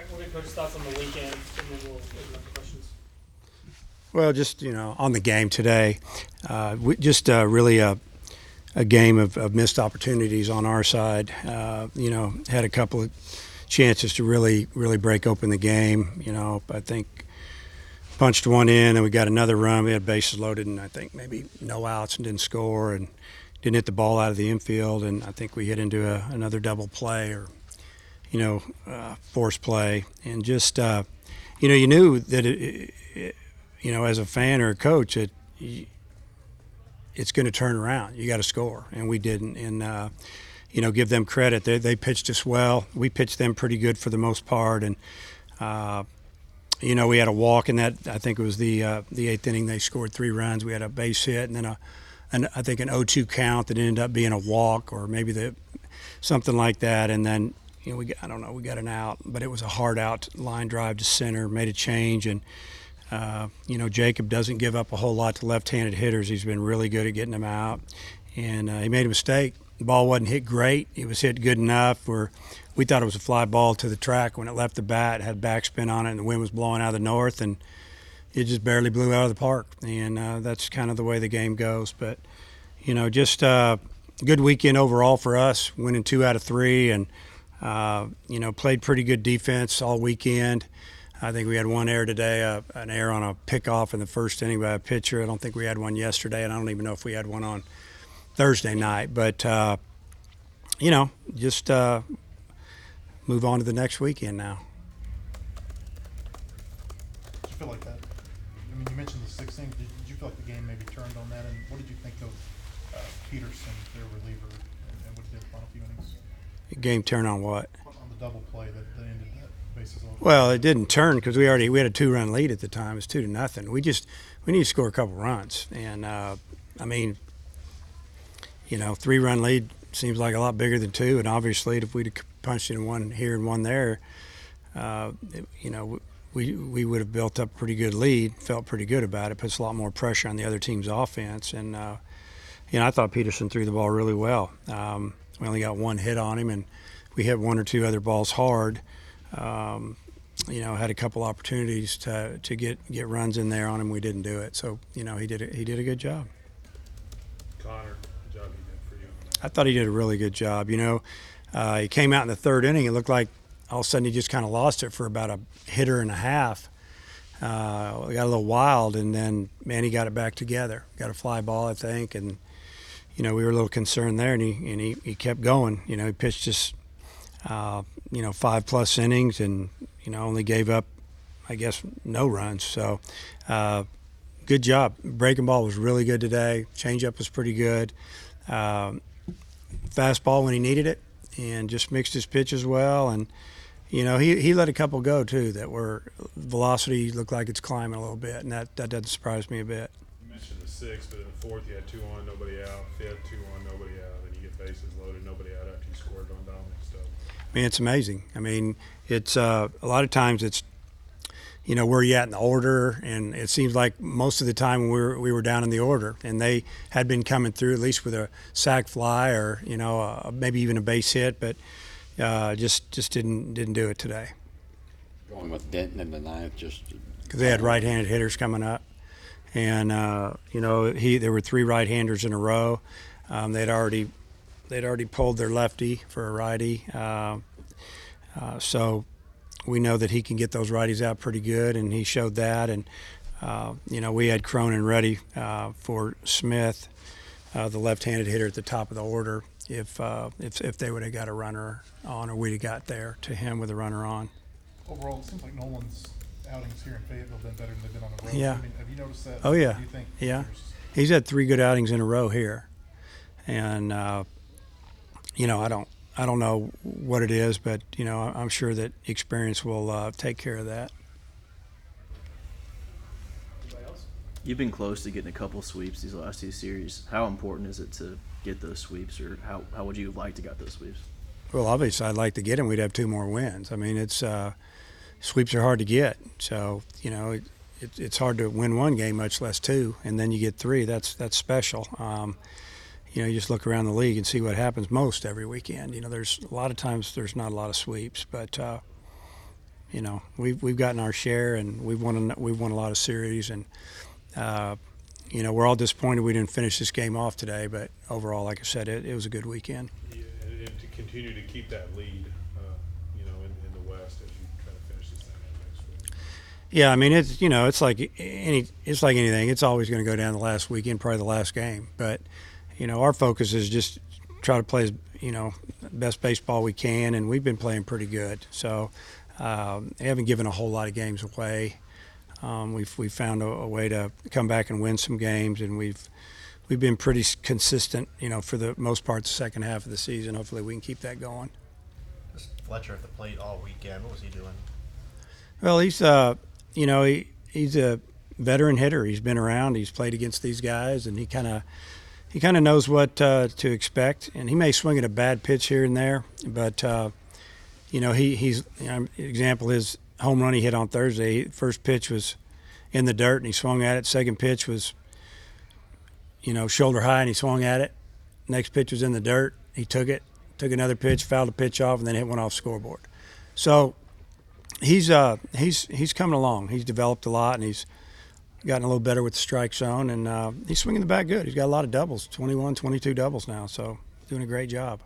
right, what are Coach's thoughts on the weekend, and then we'll open up the questions. Well, just, on the game today, really a game of missed opportunities on our side. Had a couple of chances to really break open the game. I think punched one in and we got another run. We had bases loaded and I think maybe no outs and didn't score and didn't hit the ball out of the infield. And I think we hit into another double play or, force play. And just, you knew that as a fan or a coach, it's going to turn around. You got to score, and we didn't. And give them credit. They pitched us well. We pitched them pretty good for the most part. And we had a walk in that. I think it was the eighth inning. They scored 3 runs. We had a base hit, and then I think an 0-2 count that ended up being a walk, or maybe something like that. And then we got an out, but it was a hard out line drive to center. Made a change and. Jacob doesn't give up a whole lot to left-handed hitters. He's been really good at getting them out. And he made a mistake. The ball wasn't hit great. It was hit good enough where we thought it was a fly ball to the track. When it left the bat, it had backspin on it, and the wind was blowing out of the north, and it just barely blew out of the park. And that's kind of the way the game goes. But, just a good weekend overall for us, winning 2 out of 3 and, played pretty good defense all weekend. I think we had one error today, an error on a pickoff in the first inning by a pitcher. I don't think we had one yesterday, and I don't even know if we had one on Thursday night. But, just move on to the next weekend now. Did you feel like that? I mean, you mentioned the 6th inning. Did you feel like the game maybe turned on that? And what did you think of Peterson, their reliever, and what he did the final few innings? The game turned on what? On the double play that ended that bases loaded. Well, it didn't turn because we had a 2-run lead at the time. It was 2-0. We need to score a couple runs, and 3-run lead seems like a lot bigger than 2. And obviously, if we'd have punched in one here and one there, we would have built up a pretty good lead. Felt pretty good about it. Puts a lot more pressure on the other team's offense, and I thought Peterson threw the ball really well. We only got 1 hit on him, and we hit 1 or 2 other balls hard. Had a couple opportunities to get runs in there on him. We didn't do it. So, he did a good job. Connor, the job he did for you. I thought he did a really good job. He came out in the 3rd inning. It looked like all of a sudden he just kind of lost it for about a hitter and a half. Got a little wild, and then, man, he got it back together. Got a fly ball, I think, and, we were a little concerned there, and he kept going. He pitched us 5+ innings and, only gave up, I guess, no runs. So, good job. Breaking ball was really good today. Changeup was pretty good. Fastball when he needed it, and just mixed his pitches well. And, he let a couple go, too, that were velocity looked like it's climbing a little bit, and that doesn't surprise me a bit. You mentioned the 6th, but in the 4th you had 2 on, nobody out. 5th, 2 on, nobody out. And you get bases loaded, nobody out after you scored on Dominic Stubbs. I mean, it's amazing. I mean, it's a lot of times it's, where you at in the order, and it seems like most of the time we were down in the order, and they had been coming through at least with a sac fly or maybe even a base hit, but just didn't do it today. Going with Denton in the 9th, just because they had right-handed hitters coming up, and there were 3 right-handers in a row. They'd already pulled their lefty for a righty, so we know that he can get those righties out pretty good, and he showed that. And we had Cronin ready for Smith, the left-handed hitter at the top of the order, if they would have got a runner on, or we'd have got there to him with a runner on. Overall, it seems like Nolan's outings here in Fayetteville have been better than they've been on the road. Yeah. I mean, have you noticed that? Oh, yeah. Do you think Yeah. He's had 3 good outings in a row here. And, I don't know what it is, but, I'm sure that experience will take care of that. Anybody else? You've been close to getting a couple sweeps these last 2 series. How important is it to get those sweeps, or how would you like to get those sweeps? Well, obviously, I'd like to get him. We'd have 2 more wins. I mean, it's sweeps are hard to get. So, it's hard to win 1 game, much less 2, and then you get 3. That's special. You just look around the league and see what happens most every weekend. There's a lot of times there's not a lot of sweeps, but you know, we've gotten our share, and we've won a lot of series, and you know, we're all disappointed we didn't finish this game off today. But overall, like I said, it was a good weekend. Yeah, and to continue to keep that lead, you know, in the West as you try to finish this thing out next week. Yeah, I mean, it's, you know, it's like anything. It's always going to go down the last weekend, probably the last game. But you know, our focus is just try to play as, you know, best baseball we can, and we've been playing pretty good. So they haven't given a whole lot of games away. We've found a way to come back and win some games, and we've been pretty consistent, you know, for the most part the second half of the season. Hopefully we can keep that going. Just Fletcher at the plate all weekend. What was he doing? Well, he's you know, he's a veteran hitter. He's been around. He's played against these guys, and he kind of knows what to expect. And he may swing at a bad pitch here and there, but you know, he's, you know, example, his home run he hit on Thursday. First pitch was in the dirt, and he swung at it. Second pitch was, you know, shoulder high, and he swung at it. Next pitch was in the dirt. He took it, took another pitch, fouled the pitch off, and then hit one off scoreboard. So he's coming along. He's developed a lot, and he's gotten a little better with the strike zone, and he's swinging the bat good. He's got a lot of doubles, 21, 22 doubles now, so doing a great job.